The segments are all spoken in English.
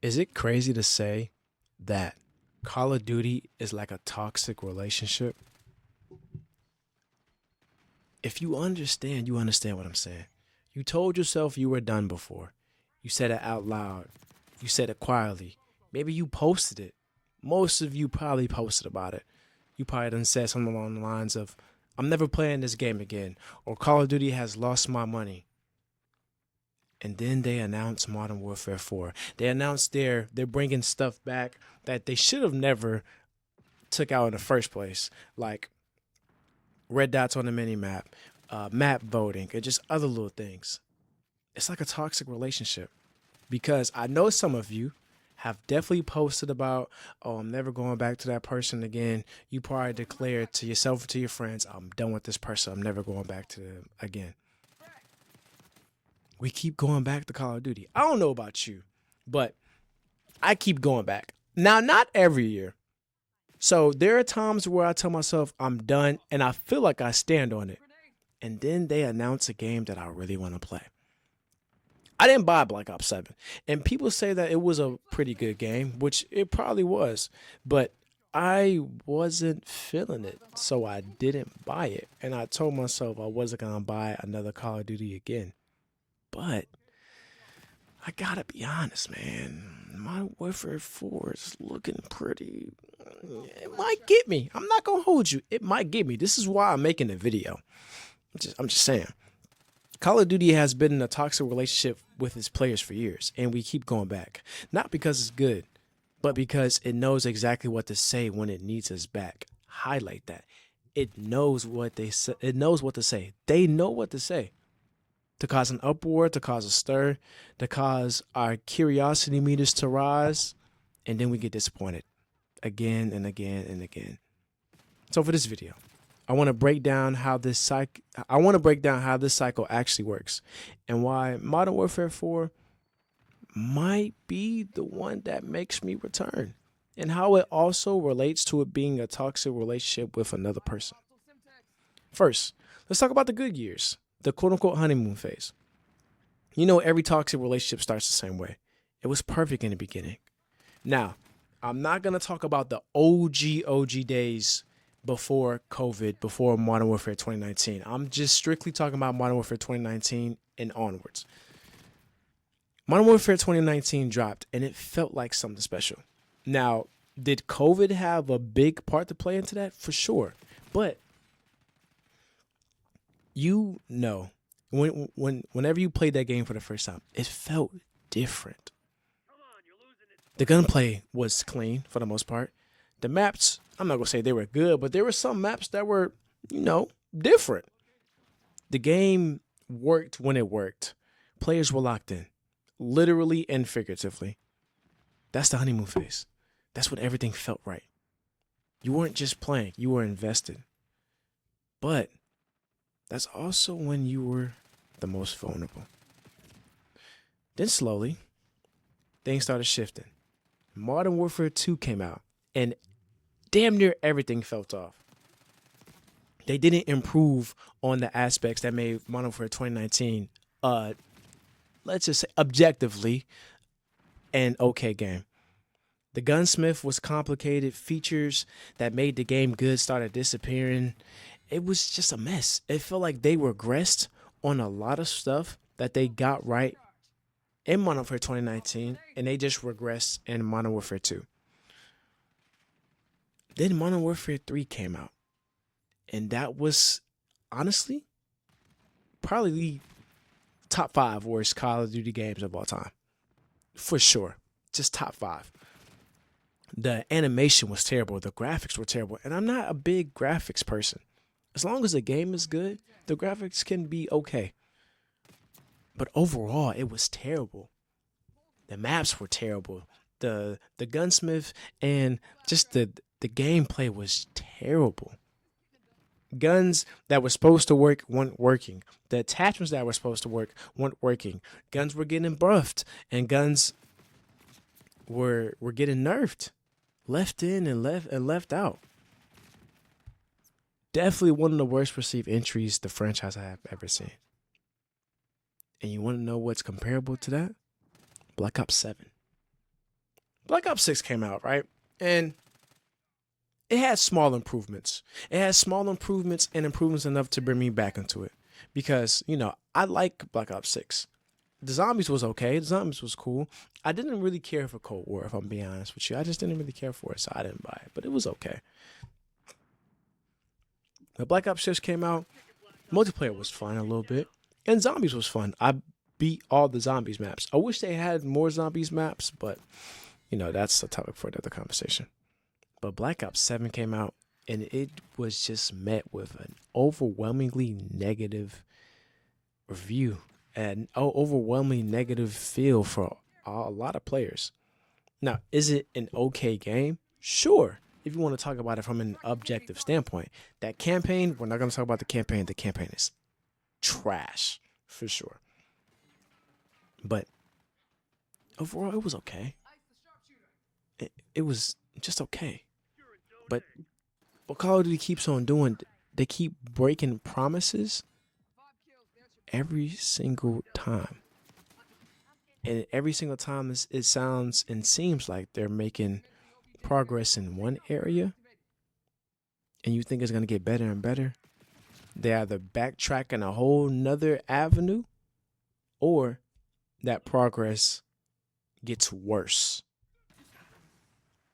Is it crazy to say that Call of Duty is like a toxic relationship? If you understand what I'm saying. You told yourself you were done before. You said it out loud. You said it quietly. Maybe you posted it. Most of you probably posted about it. You probably done said something along the lines of, I'm never playing this game again, or Call of Duty has lost my money. And then they announced Modern Warfare 4. They announced they're bringing stuff back that they should have never took out in the first place, like red dots on the mini map, map voting, and just other little things. It's like a toxic relationship because I know some of you have definitely posted about, oh, I'm never going back to that person again. You probably declared to yourself or to your friends, I'm done with this person. I'm never going back to them again. We keep going back to Call of Duty. I don't know about you, but I keep going back. Now, not every year. So there are times where I tell myself I'm done and I feel like I stand on it. And then they announce a game that I really want to play. I didn't buy Black Ops 7. And people say that it was a pretty good game, which it probably was. But I wasn't feeling it, so I didn't buy it. And I told myself I wasn't going to buy another Call of Duty again. But I gotta be honest, man. Modern Warfare 4 is looking pretty. It might get me. I'm not gonna hold you. It might get me. This is why I'm making the video. I'm just saying. Call of Duty has been in a toxic relationship with its players for years, and we keep going back. Not because it's good, but because it knows exactly what to say when it needs us back. Highlight that. It knows what they say. It knows what to say. They know what to say. To cause an uproar, to cause a stir, to cause our curiosity meters to rise, and then we get disappointed again and again and again. So for this video, I want to break down how this cycle actually works and why Modern Warfare 4 might be the one that makes me return, and how it also relates to it being a toxic relationship with another person. First, let's talk about the good years. The quote-unquote honeymoon phase. You know, every toxic relationship starts the same way. It was perfect in the beginning. Now, I'm not going to talk about the OG days before COVID, before Modern Warfare 2019. I'm just strictly talking about Modern Warfare 2019 and onwards. Modern Warfare 2019 dropped, and it felt like something special. Now, did COVID have a big part to play into that? For sure. But you know, whenever you played that game for the first time, it felt different. The gunplay was clean for the most part. The maps, I'm not gonna say they were good, but there were some maps that were, different. The game worked when it worked. Players were locked in, literally and figuratively. That's the honeymoon phase. That's when everything felt right. You weren't just playing, you were invested. But that's also when you were the most vulnerable. Then slowly, things started shifting. Modern Warfare 2 came out, and damn near everything felt off. They didn't improve on the aspects that made Modern Warfare 2019, let's just say objectively, an okay game. The gunsmith was complicated. Features that made the game good started disappearing. It was just a mess. It felt like they regressed on a lot of stuff that they got right in Modern Warfare 2019, and they just regressed in Modern Warfare 2. Then Modern Warfare 3 came out, and that was honestly probably the top 5 worst Call of Duty games of all time. For sure. Just top 5. The animation was terrible. The graphics were terrible. And I'm not a big graphics person. As long as the game is good, the graphics can be okay. But overall, it was terrible. The maps were terrible. The gunsmith and just the gameplay was terrible. Guns that were supposed to work weren't working. The attachments that were supposed to work weren't working. Guns were getting buffed, and guns were getting nerfed, left in and left out. Definitely one of the worst perceived entries the franchise I have ever seen. And you want to know what's comparable to that? Black Ops 7. Black Ops 6 came out, right? And it had small improvements. It had small improvements and improvements enough to bring me back into it. Because, I like Black Ops 6. The zombies was okay. The zombies was cool. I didn't really care for Cold War, if I'm being honest with you. I just didn't really care for it, so I didn't buy it. But it was okay. The Black Ops 6 came out. Multiplayer was fun a little bit. And zombies was fun. I beat all the zombies maps. I wish they had more zombies maps, but, that's a topic for another conversation. But Black Ops 7 came out, and it was just met with an overwhelmingly negative review and overwhelmingly negative feel for a lot of players. Now, is it an okay game? Sure, if you want to talk about it from an objective standpoint. That campaign, we're not going to talk about the campaign. The campaign is trash, for sure. But overall, it was okay. It was just okay. But what Call of Duty keeps on doing, they keep breaking promises every single time. And every single time it sounds and seems like they're making progress in one area, and you think it's going to get better and better. They either backtrack in a whole nother avenue, or that progress gets worse.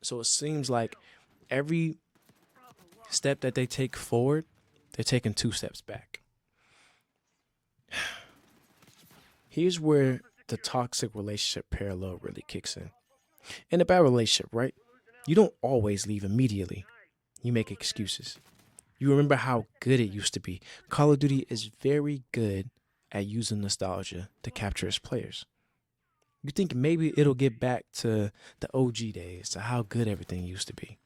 So it seems like every step that they take forward, they're taking 2 steps back. Here's where the toxic relationship parallel really kicks in. In a bad relationship, right? You don't always leave immediately. You make excuses. You remember how good it used to be. Call of Duty is very good at using nostalgia to capture its players. You think maybe it'll get back to the OG days, to how good everything used to be.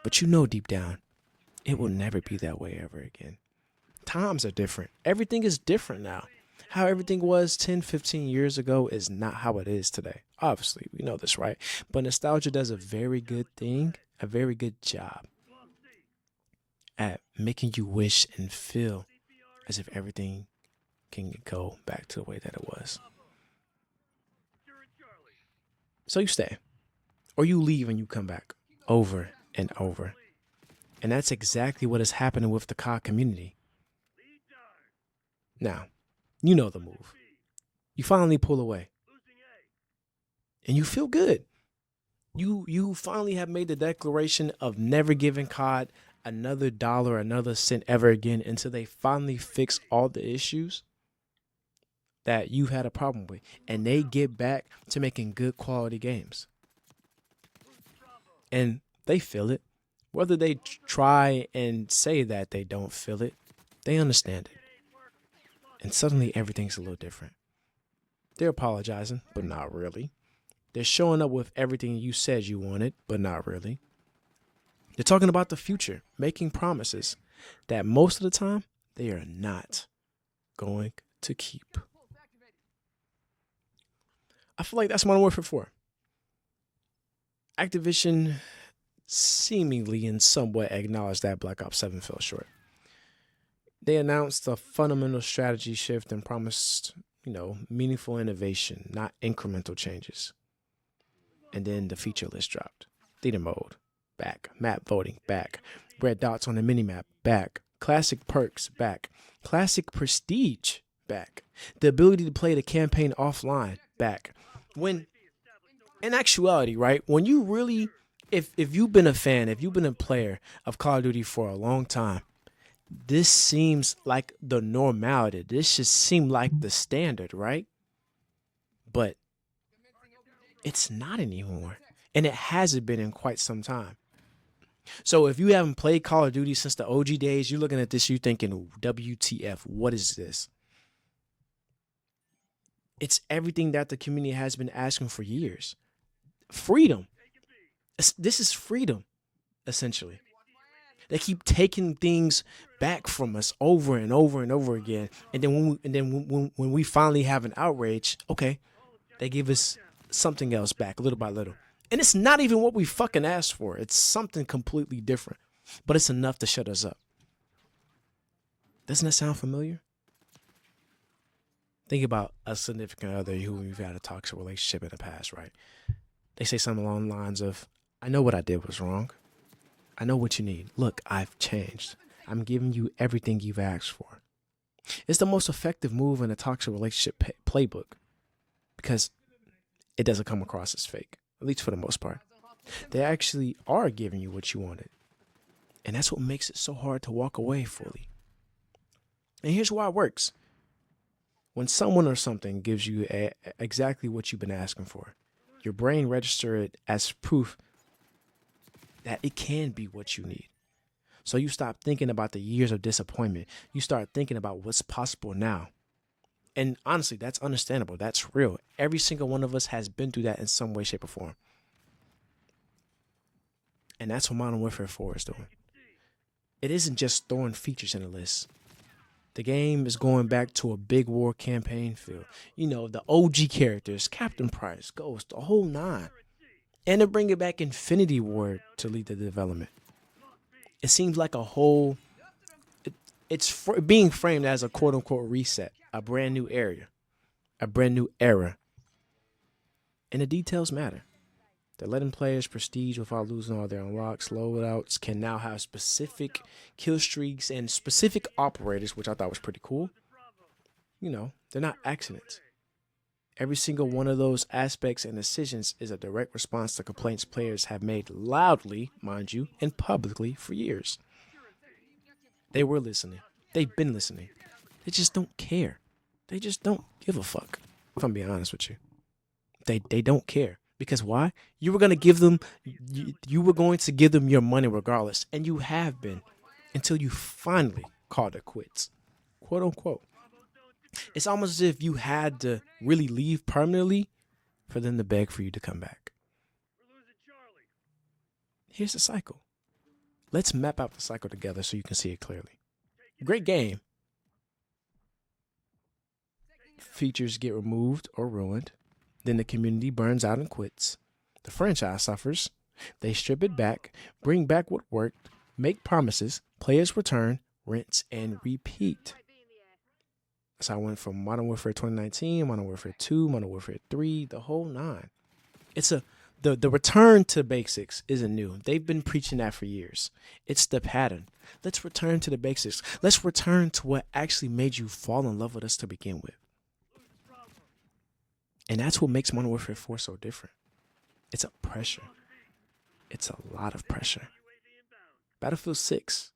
But deep down, it will never be that way ever again. Times are different. Everything is different now. How everything was 10, 15 years ago is not how it is today. Obviously, we know this, right? But nostalgia does a very good thing, a very good job at making you wish and feel as if everything can go back to the way that it was. So you stay, or you leave and you come back over and over. And that's exactly what is happening with the COD community. Now, you know the move. You finally pull away. And you feel good. You finally have made the declaration of never giving COD another dollar, another cent ever again until they finally fix all the issues that you've had a problem with. And they get back to making good quality games. And they feel it. Whether they try and say that they don't feel it, they understand it. And suddenly everything's a little different. They're apologizing, but not really. They're showing up with everything you said you wanted, but not really. They're talking about the future, making promises that most of the time they are not going to keep. I feel like that's Modern Warfare 4. Activision seemingly in some way acknowledged that Black Ops 7 fell short. They announced a fundamental strategy shift and promised, meaningful innovation, not incremental changes. And then the feature list dropped. Theater mode, back. Map voting, back. Red dots on the minimap, back. Classic perks, back. Classic prestige, back. The ability to play the campaign offline, back. When, in actuality, right, when you really, if you've been a fan, if you've been a player of Call of Duty for a long time, this seems like the normality. This should seem like the standard, right? But it's not anymore. And it hasn't been in quite some time. So if you haven't played Call of Duty since the OG days, you're looking at this, you're thinking, WTF, what is this? It's everything that the community has been asking for years. Freedom. This is freedom, essentially. They keep taking things back from us over and over and over again. And then when we finally have an outrage, okay, they give us something else back little by little. And it's not even what we fucking asked for. It's something completely different. But it's enough to shut us up. Doesn't that sound familiar? Think about a significant other who you've had a toxic relationship in the past, right? They say something along the lines of, I know what I did was wrong. I know what you need. Look, I've changed. I'm giving you everything you've asked for. It's the most effective move in a toxic relationship playbook because it doesn't come across as fake, at least for the most part. They actually are giving you what you wanted. And that's what makes it so hard to walk away fully. And here's why it works. When someone or something gives you exactly what you've been asking for, your brain registers it as proof that it can be what you need. So you stop thinking about the years of disappointment. You start thinking about what's possible now. And honestly, that's understandable. That's real. Every single one of us has been through that in some way, shape, or form. And that's what Modern Warfare 4 is doing. It isn't just throwing features in a list. The game is going back to a big war campaign feel. You know, the OG characters, Captain Price, Ghost, the whole nine. And they're bringing back Infinity Ward to lead the development. It seems like a whole, it's being framed as a quote unquote reset, a brand new area, a brand new era. And the details matter. They're letting players prestige without losing all their unlocks. Loadouts can now have specific kill streaks and specific operators, which I thought was pretty cool. You know, they're not accidents. Every single one of those aspects and decisions is a direct response to complaints players have made loudly, mind you, and publicly for years. They were listening. They've been listening. They just don't care. They just don't give a fuck. If I'm being honest with you. They don't care. Because why? You were going to give them your money regardless. And you have been until you finally called it quits. Quote unquote. It's almost as if you had to really leave permanently for them to beg for you to come back. Here's the cycle. Let's map out the cycle together so you can see it clearly. Great game. Features get removed or ruined. Then the community burns out and quits. The franchise suffers. They strip it back, bring back what worked, make promises, players return, rinse, and repeat. So I went from Modern Warfare 2019, Modern Warfare 2, Modern Warfare 3, the whole nine. It's the return to basics isn't new. They've been preaching that for years. It's the pattern. Let's return to the basics. Let's return to what actually made you fall in love with us to begin with. And that's what makes Modern Warfare 4 so different. It's a pressure. It's a lot of pressure. Battlefield 6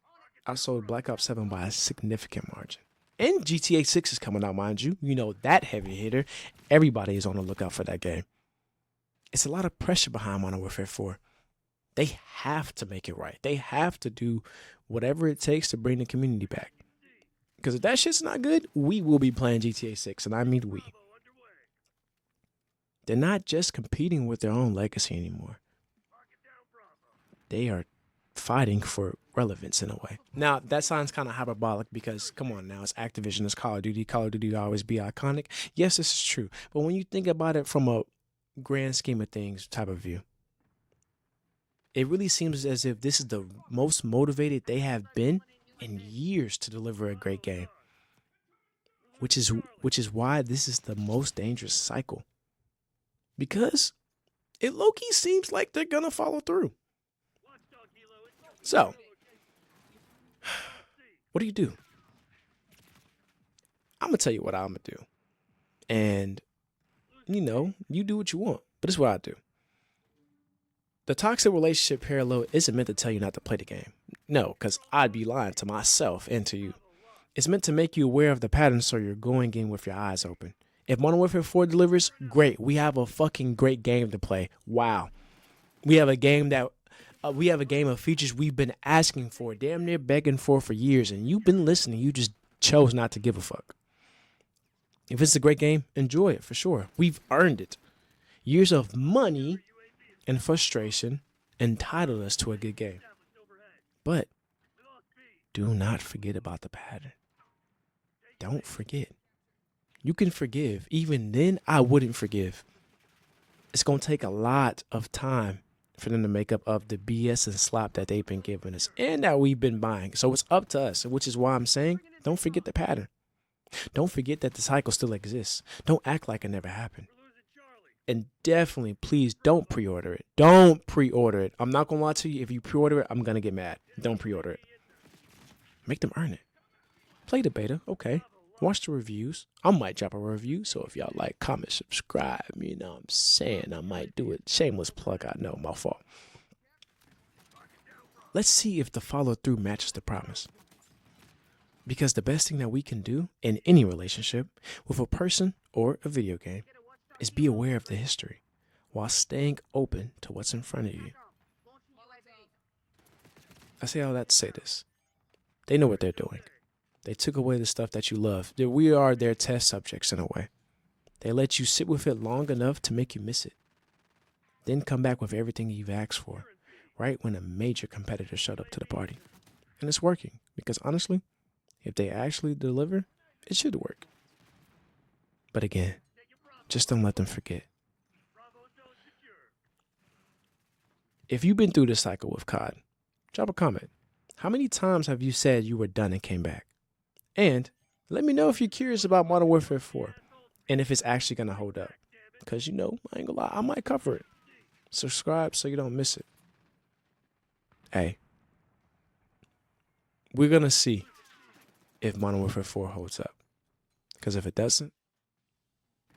outsold Black Ops 7 by a significant margin. And GTA 6 is coming out, mind you. You know, that heavy hitter. Everybody is on the lookout for that game. It's a lot of pressure behind Modern Warfare 4. They have to make it right. They have to do whatever it takes to bring the community back. Because if that shit's not good, we will be playing GTA 6. And I mean we. They're not just competing with their own legacy anymore. They are fighting for relevance in a way. Now, that sounds kind of hyperbolic because, come on now, it's Activision, it's Call of Duty. Call of Duty will always be iconic. Yes, this is true. But when you think about it from a grand scheme of things type of view, it really seems as if this is the most motivated they have been in years to deliver a great game. Which is why this is the most dangerous cycle. Because it low-key seems like they're going to follow through. So, what do? I'm going to tell you what I'm going to do. And, you know, you do what you want. But this is what I do. The toxic relationship parallel isn't meant to tell you not to play the game. No, because I'd be lying to myself and to you. It's meant to make you aware of the pattern so you're going in with your eyes open. If Modern Warfare 4 delivers, great. We have a fucking great game to play. Wow. We have a game of features we've been asking for, damn near begging for years, and you've been listening. You just chose not to give a fuck. If it's a great game, enjoy it for sure. We've earned it. Years of money and frustration entitled us to a good game. But do not forget about the pattern. Don't forget. You can forgive. Even then, I wouldn't forgive. It's going to take a lot of time for them to make up of the BS and slop that they've been giving us and that we've been buying. So it's up to us, which is why I'm saying don't forget the pattern. Don't forget that the cycle still exists. Don't act like it never happened. And definitely, please don't pre-order it. Don't pre-order it. I'm not gonna lie to you. If you pre-order it, I'm gonna get mad. Don't pre-order it. Make them earn it. Play the beta, okay. Watch the reviews. I might drop a review. So if y'all like, comment, subscribe. You know what I'm saying? I might do it. Shameless plug. I know, my fault. Let's see if the follow-through matches the promise. Because the best thing that we can do in any relationship with a person or a video game is be aware of the history while staying open to what's in front of you. I say all that to say this. They know what they're doing. They took away the stuff that you love. We are their test subjects in a way. They let you sit with it long enough to make you miss it. Then come back with everything you've asked for, right when a major competitor showed up to the party. And it's working, because honestly, if they actually deliver, it should work. But again, just don't let them forget. If you've been through this cycle with COD, drop a comment. How many times have you said you were done and came back? And let me know if you're curious about Modern Warfare 4 and if it's actually going to hold up. Because, you know, I ain't gonna lie, I might cover it. Subscribe so you don't miss it. Hey, we're going to see if Modern Warfare 4 holds up. Because if it doesn't,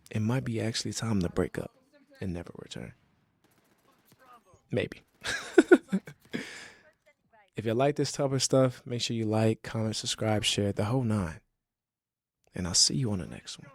it might be actually time to break up and never return. Maybe. If you like this type of stuff, make sure you like, comment, subscribe, share, the whole nine. And I'll see you on the next one.